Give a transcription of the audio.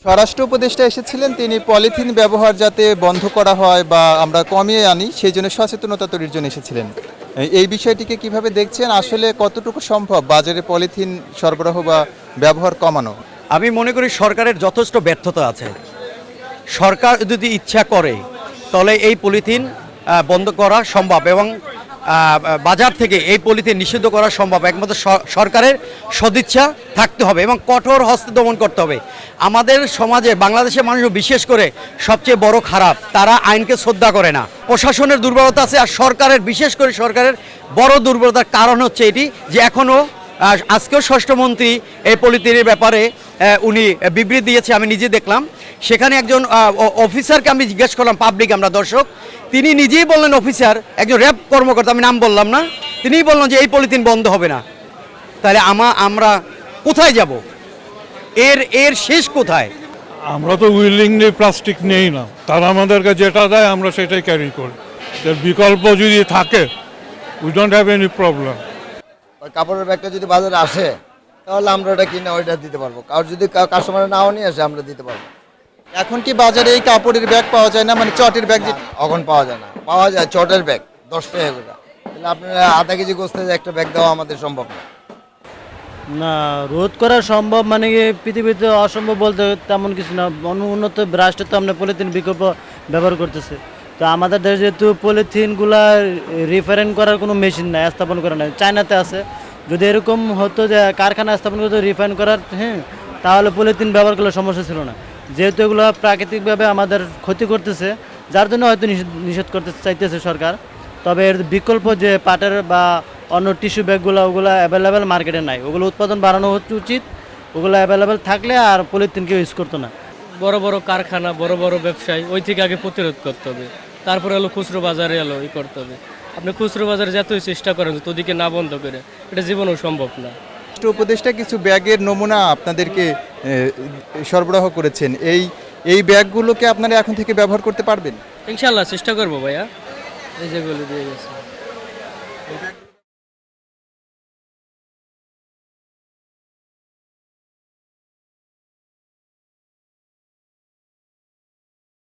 স্বরাষ্ট্র উপদেষ্টা এসেছিলেন, তিনি পলিথিন ব্যবহার যাতে বন্ধ করা হয় বা আমরা কমিয়ে আনি সেই জন্য সচেতনতা তৈরির জন্য এসেছিলেন। এই বিষয়টিকে কিভাবে দেখছেন? আসলে কতটুকু সম্ভব বাজারে পলিথিন সরবরাহ বা ব্যবহার কমানো? আমি মনে করি সরকারের যথেষ্ট ব্যর্থতা আছে। সরকার যদি ইচ্ছা করে তাহলে এই পলিথিন বন্ধ করা সম্ভব এবং বাজার থেকে এই পলিথিন নিষিদ্ধ করা সম্ভব। একমাত্র সরকারের সদিচ্ছা থাকতে হবে এবং কঠোর হস্তে দমন করতে হবে। আমাদের সমাজে বাংলাদেশের মানুষ বিশেষ করে সবচেয়ে বড় খারাপ, তারা আইনকে শ্রদ্ধা করে না। প্রশাসনের দুর্বলতা আছে, আর সরকারের বিশেষ করে সরকারের বড় দুর্বলতার কারণ হচ্ছে এটি যে এখনও আজকেও ষষ্ঠমন্ত্রী এই পলিথিনের ব্যাপারে উনি বিবৃতি দিয়েছে, আমি নিজে দেখলাম। সেখানে একজন অফিসারকে আমি জিজ্ঞেস করলাম, পাবলিক আমরা দর্শক, তিনি নিজেই বললেন, অফিসার একজন র্যাব কর্মকর্তা, আমি নাম বললাম না, তিনিই বললেন যে এই পলিথিন বন্ধ হবে না। তাহলে আমরা কোথায় যাব? এর শেষ কোথায়? আমরা তো উইলিংলি প্লাস্টিক নেই না, তারা আমাদেরকে যেটা দেয় আমরা সেটাই ক্যারি করি। এর বিকল্প যদি থাকে, we don't have any problem. কাপড়ের ব্যাগটা যদি বাজারে আসে তাহলে আমরা ওটা কিনে ওইটা দিতে পারবো। কারণ যদি কাস্টমার নাও নিয়ে আসে আমরা দিতে পারবো। এখন কি বাজারে এই কাপড়ের ব্যাগ পাওয়া যায় না, মানে চটের ব্যাগ? এখন পাওয়া যায় না, পাওয়া যায় চটের ব্যাগ 10 টাকা করে। তাহলে আপনারা আধা কেজি গোস্তে একটা ব্যাগ দেওয়া আমাদের সম্ভব না। না, রোধ করা সম্ভব মানে কি পৃথিবীতে অসম্ভব বলতে তেমন কিছু না। উন্নত রাষ্ট্রে তো আমরা পলিথিন বিকল্প ব্যবহার করতেছে। তো আমাদের দেশে যেহেতু পলিথিনগুলা রিফাইন করার কোনো মেশিন নাই, স্থাপন করা নাই, চায়নাতে আছে। যদি এরকম হতো যে কারখানা স্থাপন করতে রিফাইন করার, তাহলে পলিথিন ব্যবহার করলে সমস্যা ছিল না। যেহেতু এগুলো প্রাকৃতিকভাবে আমাদের ক্ষতি করতেছে, যার জন্য হয়তো নিষেধ করতে চাইতেছে সরকার। তবে এর বিকল্প যে পাটের বা অন্য টিস্যু ব্যাগগুলো, ওগুলো অ্যাভেলেবেল মার্কেটে নাই। ওগুলো উৎপাদন বাড়ানো হচ্ছে উচিত। ওগুলো অ্যাভেলেবেল থাকলে আর পলিথিন কেউ ইউজ করতো না। বড় বড় কারখানা, বড় বড় ব্যবসায়ী, ওই থেকে আগে প্রতিরোধ করতে হবে। তারপরে খুচরো বাজারে করতে হবে। আপনি খুচরো বাজারে যতই চেষ্টা করেন তো ওদিকে না বন্ধ করে, এটা জীবনেও সম্ভব না। স্বরাষ্ট্র উপদেষ্টা কিছু ব্যাগের নমুনা আপনাদেরকে সরবরাহ করেছেন। এই ব্যাগগুলোকে আপনারা এখন থেকে ব্যবহার করতে পারবেন? ইনশাল্লাহ চেষ্টা করবো ভাইয়া। এই যেগুলো দিয়ে গেছে